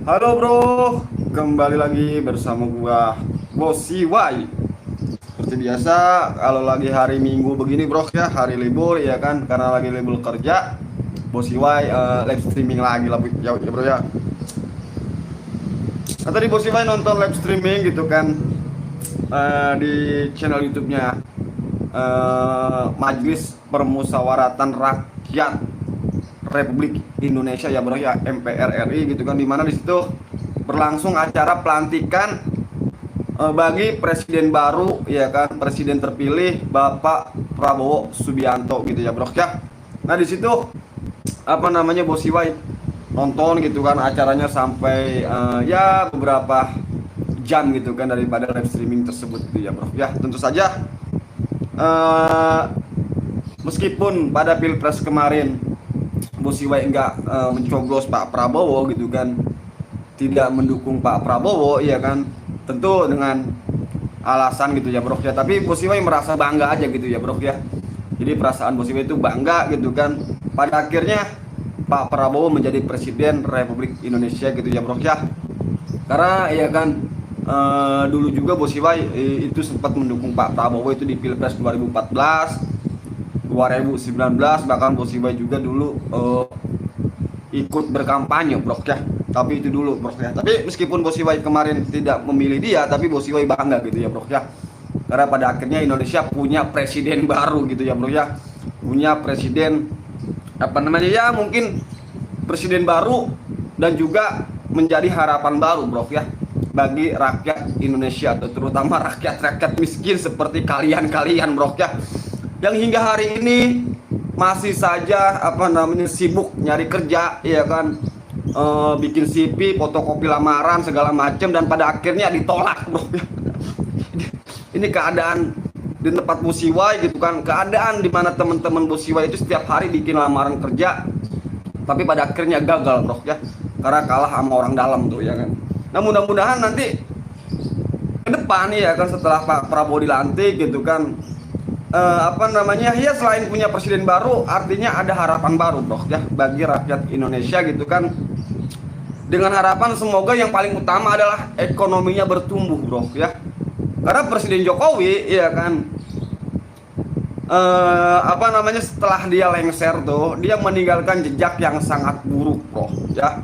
Halo bro, kembali lagi bersama gua Bos CY. Seperti biasa, kalau lagi hari Minggu begini bro ya, hari libur ya kan, karena lagi libur kerja, Bos CY live streaming lagi lah ya bro ya. Nah, tadi Bos CY nonton live streaming gitu kan di channel YouTube-nya Majelis Permusyawaratan Rakyat Republik Indonesia ya bro ya, MPR RI gitu kan, dimana di situ berlangsung acara pelantikan bagi presiden baru ya kan, presiden terpilih Bapak Prabowo Subianto gitu ya bro ya. Nah di situ apa namanya Bos Iwai nonton gitu kan acaranya sampai ya beberapa jam gitu kan daripada live streaming tersebut gitu ya bro ya. Tentu saja eh, meskipun pada pilpres kemarin Bos Iwai enggak mencoblos Pak Prabowo gitu kan, tidak mendukung Pak Prabowo ya kan, tentu dengan alasan gitu ya bro ya, tapi Bos Iwai merasa bangga aja gitu ya bro ya. Jadi perasaan Bos Iwai itu bangga gitu kan, pada akhirnya Pak Prabowo menjadi presiden Republik Indonesia gitu ya bro ya. Karena ya kan dulu juga Bos Iwai itu sempat mendukung Pak Prabowo itu di Pilpres 2014, 2019, bahkan Bos Iwai juga dulu ikut berkampanye bro ya. Tapi itu dulu bro ya. Tapi meskipun Bos Iwai kemarin tidak memilih dia, tapi Bos Iwai bangga gitu ya bro ya. Karena pada akhirnya Indonesia punya presiden baru gitu ya bro ya. Punya presiden apa namanya ya, mungkin presiden baru dan juga menjadi harapan baru bro ya bagi rakyat Indonesia, terutama rakyat-rakyat miskin seperti kalian-kalian bro ya, yang hingga hari ini masih saja apa namanya sibuk nyari kerja ya kan, bikin CV, fotokopi lamaran segala macam, dan pada akhirnya ditolak bro. Ini keadaan di tempat Bos Iwai gitu kan, keadaan di mana teman-teman Bos Iwai itu setiap hari bikin lamaran kerja tapi pada akhirnya gagal bro ya, karena kalah sama orang dalam tuh ya kan. Nah mudah-mudahan nanti ke depan ya kan, setelah Pak Prabowo dilantik gitu kan, apa namanya ya, selain punya presiden baru artinya ada harapan baru bro ya bagi rakyat Indonesia gitu kan, dengan harapan semoga yang paling utama adalah ekonominya bertumbuh bro ya. Karena Presiden Jokowi ya kan apa namanya setelah dia lengser tuh, dia meninggalkan jejak yang sangat buruk bro ya.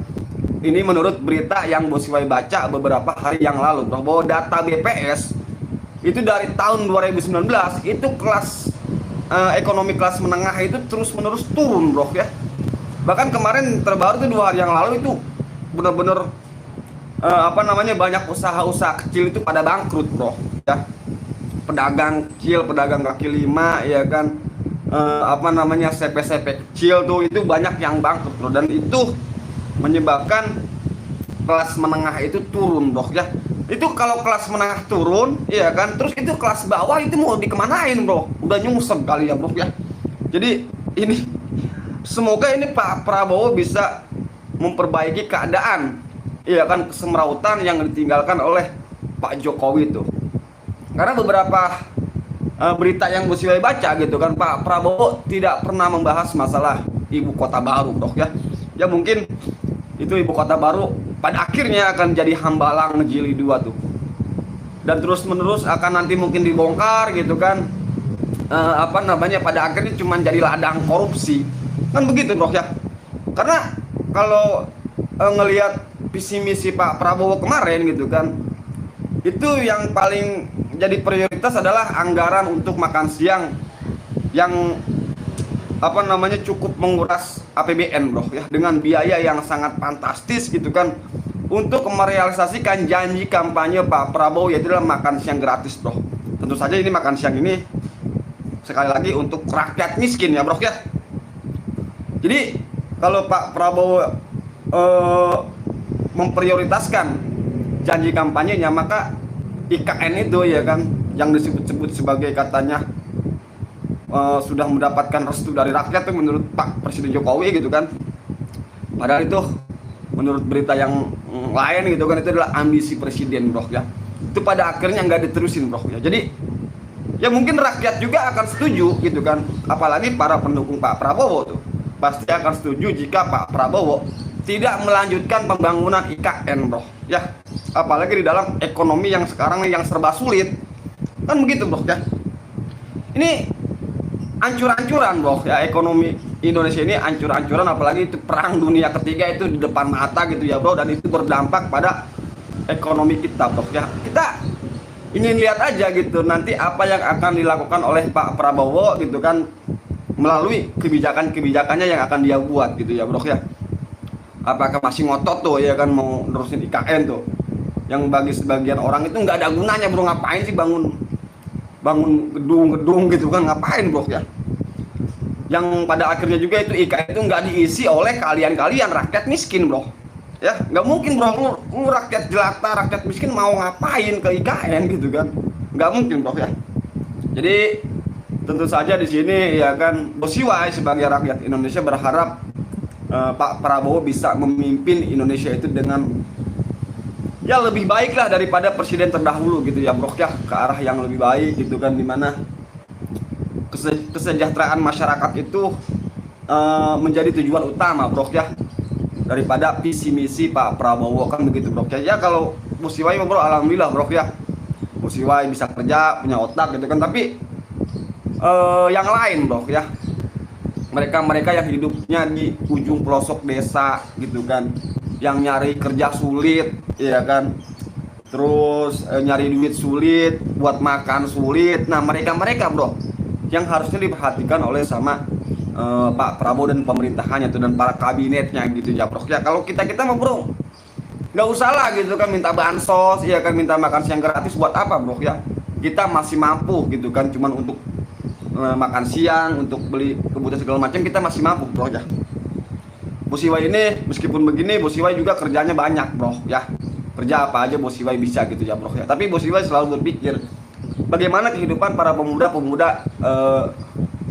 Ini menurut berita yang Bos Iwai baca beberapa hari yang lalu bro, bahwa data BPS itu dari tahun 2019 itu kelas ekonomi kelas menengah itu terus menerus turun bro ya. Bahkan kemarin terbaru itu 2 hari yang lalu itu benar-benar apa namanya banyak usaha-usaha kecil itu pada bangkrut bro ya. Pedagang kecil, pedagang kaki lima ya kan, apa namanya CP-CP kecil tuh itu banyak yang bangkrut bro, dan itu menyebabkan kelas menengah itu turun bro ya. Itu kalau kelas menengah turun ya kan, terus itu kelas bawah itu mau dikemanain bro, udah nyungsep kali ya bro ya. Jadi ini semoga ini Pak Prabowo bisa memperbaiki keadaan ya kan, kesemrautan yang ditinggalkan oleh Pak Jokowi itu. Karena beberapa berita yang Bos Iwai baca gitu kan, Pak Prabowo tidak pernah membahas masalah ibu kota baru bro ya. Ya mungkin itu ibu kota baru pada akhirnya akan jadi hambalang jilid 2 tuh, dan terus menerus akan nanti mungkin dibongkar gitu kan, apa namanya pada akhirnya cuma jadi ladang korupsi kan begitu bro ya. Karena kalau ngelihat visi misi Pak Prabowo kemarin gitu kan, itu yang paling jadi prioritas adalah anggaran untuk makan siang yang apa namanya cukup menguras APBN bro ya, dengan biaya yang sangat fantastis gitu kan, untuk merealisasikan janji kampanye Pak Prabowo, yaitu adalah makan siang gratis bro. Tentu saja ini makan siang ini sekali lagi untuk rakyat miskin ya bro ya. Jadi kalau Pak Prabowo memprioritaskan janji kampanyenya, maka IKN itu ya kan yang disebut-sebut sebagai katanya sudah mendapatkan restu dari rakyat tuh menurut Pak Presiden Jokowi gitu kan, padahal itu menurut berita yang lain gitu kan itu adalah ambisi presiden bro ya. Itu pada akhirnya nggak diterusin bro ya. Jadi ya mungkin rakyat juga akan setuju gitu kan, apalagi para pendukung Pak Prabowo tuh pasti akan setuju jika Pak Prabowo tidak melanjutkan pembangunan IKN bro ya, apalagi di dalam ekonomi yang sekarang yang serba sulit kan begitu bro ya. Ini ancur-ancuran bro ya, ekonomi Indonesia ini ancur-ancuran, apalagi itu perang dunia ketiga itu di depan mata gitu ya bro, dan itu berdampak pada ekonomi kita bro ya. Kita ingin lihat aja gitu nanti apa yang akan dilakukan oleh Pak Prabowo gitu kan, melalui kebijakan-kebijakannya yang akan dia buat gitu ya bro ya. Apakah masih ngotot tuh ya kan mau nerusin IKN tuh, yang bagi sebagian orang itu nggak ada gunanya bro, ngapain sih bangun gedung-gedung gitu kan, ngapain bro ya. Yang pada akhirnya juga itu IKN itu nggak diisi oleh kalian rakyat miskin bro ya, nggak mungkin bro, lu rakyat jelata, rakyat miskin mau ngapain ke IKN gitu kan, nggak mungkin bro ya. Jadi tentu saja di sini ya kan Bosiwai sebagai rakyat Indonesia berharap Pak Prabowo bisa memimpin Indonesia itu dengan ya lebih baik lah daripada presiden terdahulu gitu ya bro ya, ke arah yang lebih baik gitu kan, dimana kesejahteraan masyarakat itu menjadi tujuan utama bro ya, daripada visi misi Pak Prabowo kan begitu bro ya. Ya kalau Bosiwai bro alhamdulillah bro ya, Bosiwai bisa kerja, punya otak gitu kan, tapi yang lain bro ya, mereka yang hidupnya di ujung pelosok desa gitu kan, yang nyari kerja sulit ya kan, terus nyari duit sulit, buat makan sulit. Nah mereka bro yang harusnya diperhatikan oleh sama Pak Prabowo dan pemerintahannya tuh, dan para kabinetnya gitu ya bro ya. Kalau kita mah bro nggak usah lah gitu kan minta bansos ya kan, minta makan siang gratis buat apa bro ya, kita masih mampu gitu kan, cuman untuk makan siang, untuk beli kebutuhan segala macam kita masih mampu bro ya. Bosiwai ini meskipun begini, Bosiwai juga kerjanya banyak bro ya, kerja apa aja Bosiwai bisa gitu ya bro ya. Tapi Bosiwai selalu berpikir bagaimana kehidupan para pemuda-pemuda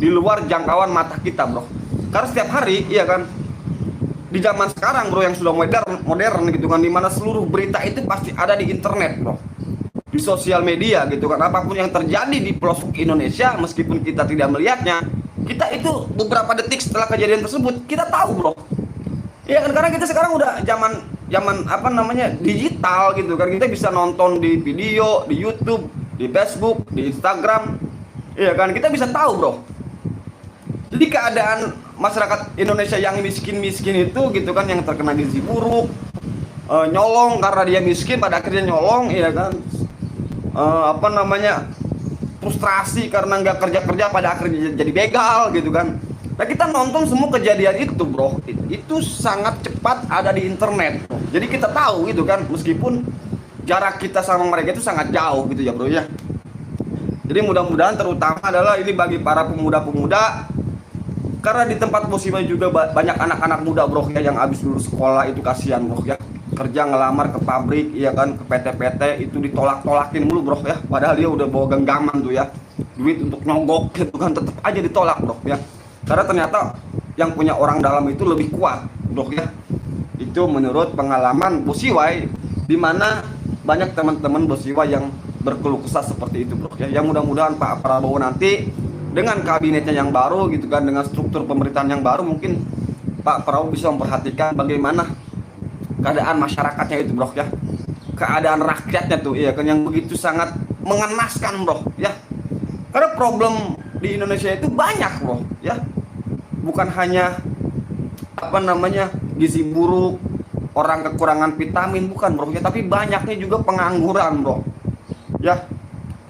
di luar jangkauan mata kita bro, karena setiap hari iya kan di zaman sekarang bro yang sudah modern gitu kan, dimana seluruh berita itu pasti ada di internet bro, di sosial media gitu kan. Apapun yang terjadi di pelosok Indonesia meskipun kita tidak melihatnya, kita itu beberapa detik setelah kejadian tersebut kita tahu bro ya kan, karena kita sekarang udah zaman apa namanya digital gitu kan, kita bisa nonton di video, di YouTube, di Facebook, di Instagram ya kan, kita bisa tahu bro. Jadi keadaan masyarakat Indonesia yang miskin itu gitu kan, yang terkena gizi buruk, nyolong karena dia miskin pada akhirnya nyolong ya kan, apa namanya frustrasi karena nggak kerja pada akhirnya jadi begal gitu kan. Nah kita nonton semua kejadian itu bro, itu sangat cepat ada di internet bro. Jadi kita tahu gitu kan, meskipun jarak kita sama mereka itu sangat jauh gitu ya bro ya. Jadi mudah-mudahan terutama adalah ini bagi para pemuda-pemuda, karena di tempat Bosiwai juga banyak anak-anak muda bro ya yang habis lulus sekolah, itu kasihan bro ya, kerja ngelamar ke pabrik ya kan, ke PT-PT itu ditolak-tolakin mulu bro ya, padahal dia udah bawa genggaman tuh ya, duit untuk nyogok gitu kan, tetap aja ditolak bro ya, karena ternyata yang punya orang dalam itu lebih kuat bro ya. Itu menurut pengalaman Bosiwai, dimana banyak teman-teman Bosiwai yang berkeluh kesah seperti itu bro ya. Yang mudah-mudahan Pak Prabowo nanti dengan kabinetnya yang baru gitu kan, dengan struktur pemerintahan yang baru, mungkin Pak Prabowo bisa memperhatikan bagaimana keadaan masyarakatnya itu bro ya, keadaan rakyatnya tuh ya kan, yang begitu sangat mengenaskan bro ya. Karena problem di Indonesia itu banyak bro ya, bukan hanya apa namanya gizi buruk, orang kekurangan vitamin, bukan bro ya, tapi banyaknya juga pengangguran bro ya.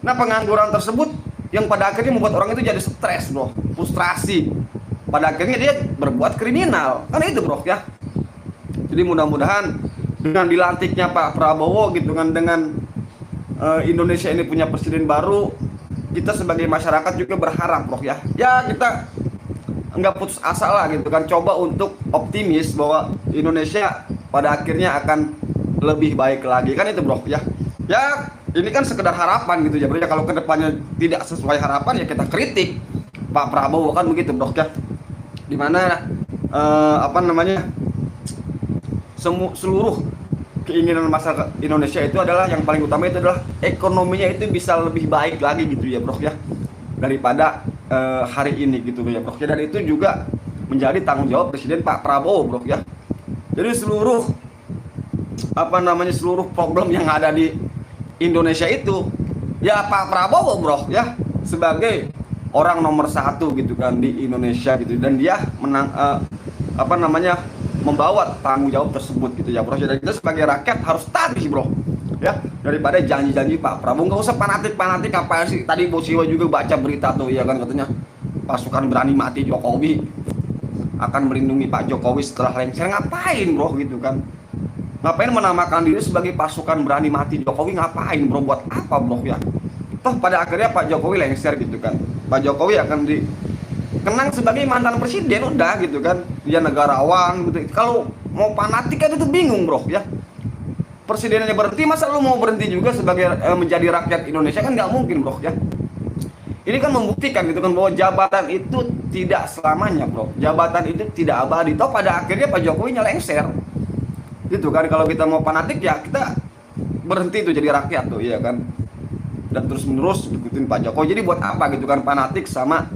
Nah pengangguran tersebut yang pada akhirnya membuat orang itu jadi stres bro, frustrasi, pada akhirnya dia berbuat kriminal kan itu bro ya. Jadi mudah-mudahan dengan dilantiknya Pak Prabowo gitu kan, dengan Indonesia ini punya presiden baru, kita sebagai masyarakat juga berharap bro ya, ya kita nggak putus asa lah gitu kan, coba untuk optimis bahwa Indonesia pada akhirnya akan lebih baik lagi kan itu bro ya. Ya ini kan sekedar harapan gitu ya bro ya, kalau kedepannya tidak sesuai harapan ya kita kritik Pak Prabowo kan begitu bro ya. Dimana apa namanya seluruh keinginan masyarakat Indonesia itu adalah, yang paling utama itu adalah ekonominya itu bisa lebih baik lagi gitu ya bro ya, daripada hari ini gitu ya bro ya. Dan itu juga menjadi tanggung jawab Presiden Pak Prabowo bro ya. Jadi seluruh seluruh problem yang ada di Indonesia itu ya Pak Prabowo bro ya, sebagai orang nomor satu gitu kan di Indonesia gitu, dan dia membawa tanggung jawab tersebut gitu ya bro. Jadi kita sebagai rakyat harus tagih bro ya, daripada janji-janji Pak Prabowo. Nggak usah fanatik apa sih. Tadi Bos Siwa juga baca berita tuh ya kan, katanya pasukan berani mati Jokowi akan melindungi Pak Jokowi setelah lengser. Ngapain bro gitu kan? Ngapain menamakan diri sebagai pasukan berani mati Jokowi? Ngapain bro? Buat apa bro ya? Toh pada akhirnya Pak Jokowi lengser gitu kan. Pak Jokowi akan dikenang sebagai mantan presiden, udah gitu kan. Dia negarawan gitu. Kalau mau fanatik kan itu bingung bro ya. Presidennya berhenti, masa lu mau berhenti juga sebagai menjadi rakyat Indonesia? Kan nggak mungkin bro ya. Ini kan membuktikan gitu kan bahwa jabatan itu tidak selamanya bro. Jabatan itu tidak abadi. Toh pada akhirnya Pak Jokowi lengser gitu kan. Kalau kita mau fanatik ya kita berhenti tuh jadi rakyat tuh ya kan, dan terus menerus ikutin Pak Jokowi. Jadi buat apa gitu kan fanatik sama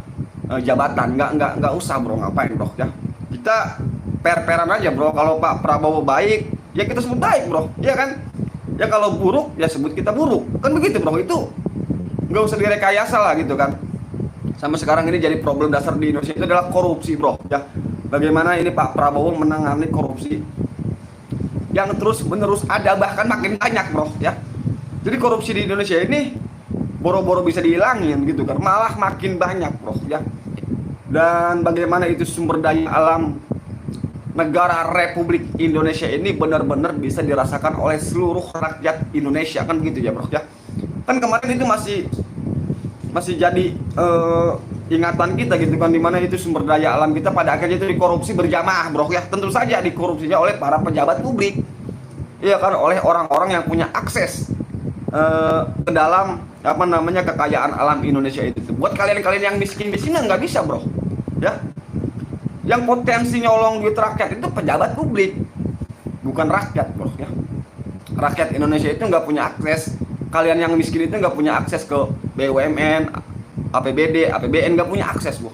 jabatan? Nggak usah bro, ngapain bro ya. Kita per-peran aja bro. Kalau Pak Prabowo baik ya kita sebut baik bro ya kan, ya kalau buruk ya sebut kita buruk, kan begitu bro. Itu nggak usah direkayasa lah gitu kan. Sama sekarang ini jadi problem dasar di Indonesia itu adalah korupsi bro ya. Bagaimana ini Pak Prabowo menangani korupsi yang terus menerus ada, bahkan makin banyak bro ya. Jadi korupsi di Indonesia ini boro-boro bisa dihilangin gitu kan, malah makin banyak bro ya. Dan bagaimana itu sumber daya alam negara Republik Indonesia ini benar-benar bisa dirasakan oleh seluruh rakyat Indonesia, kan gitu ya bro ya. Kan kemarin itu masih jadi ingatan kita gitu kan, dimana itu sumber daya alam kita pada akhirnya itu dikorupsi berjamaah bro ya. Tentu saja dikorupsinya oleh para pejabat publik, iya kan, oleh orang-orang yang punya akses ke dalam kekayaan alam Indonesia itu. Buat kalian-kalian yang miskin-miskin nggak bisa bro ya. Yang potensi nyolong duit rakyat itu pejabat publik, bukan rakyat bro ya. Rakyat Indonesia itu nggak punya akses. Kalian yang miskin itu nggak punya akses ke BUMN, APBD, APBN, nggak punya akses bro.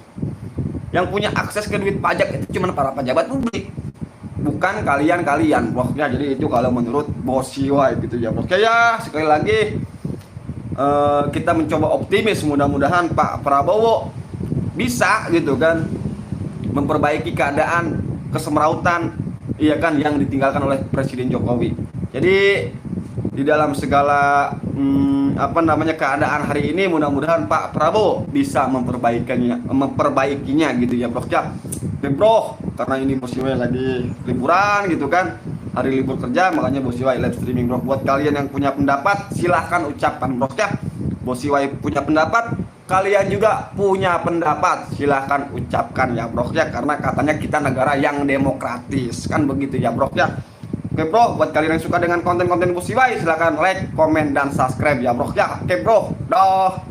Yang punya akses ke duit pajak itu cuma para pejabat publik, bukan kalian bro ya. Jadi itu kalau menurut Bos Siwa gitu ya bro. Ya sekali lagi kita mencoba optimis, mudah-mudahan Pak Prabowo bisa gitu kan memperbaiki keadaan kesemrautan iya kan yang ditinggalkan oleh Presiden Jokowi. Jadi di dalam segala keadaan hari ini, mudah-mudahan Pak Prabowo bisa memperbaikinya gitu ya bro ya. Bro, karena ini Bos Siwa lagi liburan gitu kan, hari libur kerja, makanya Bos Siwa live streaming bro. Buat kalian yang punya pendapat silahkan ucapkan bro ya. Bos Siwa punya pendapat, kalian juga punya pendapat, silahkan ucapkan ya bro ya, karena katanya kita negara yang demokratis, kan begitu ya bro ya. Oke bro, buat kalian yang suka dengan konten-konten Bos Siwa, silahkan like, komen, dan subscribe ya bro ya. Oke bro, dah.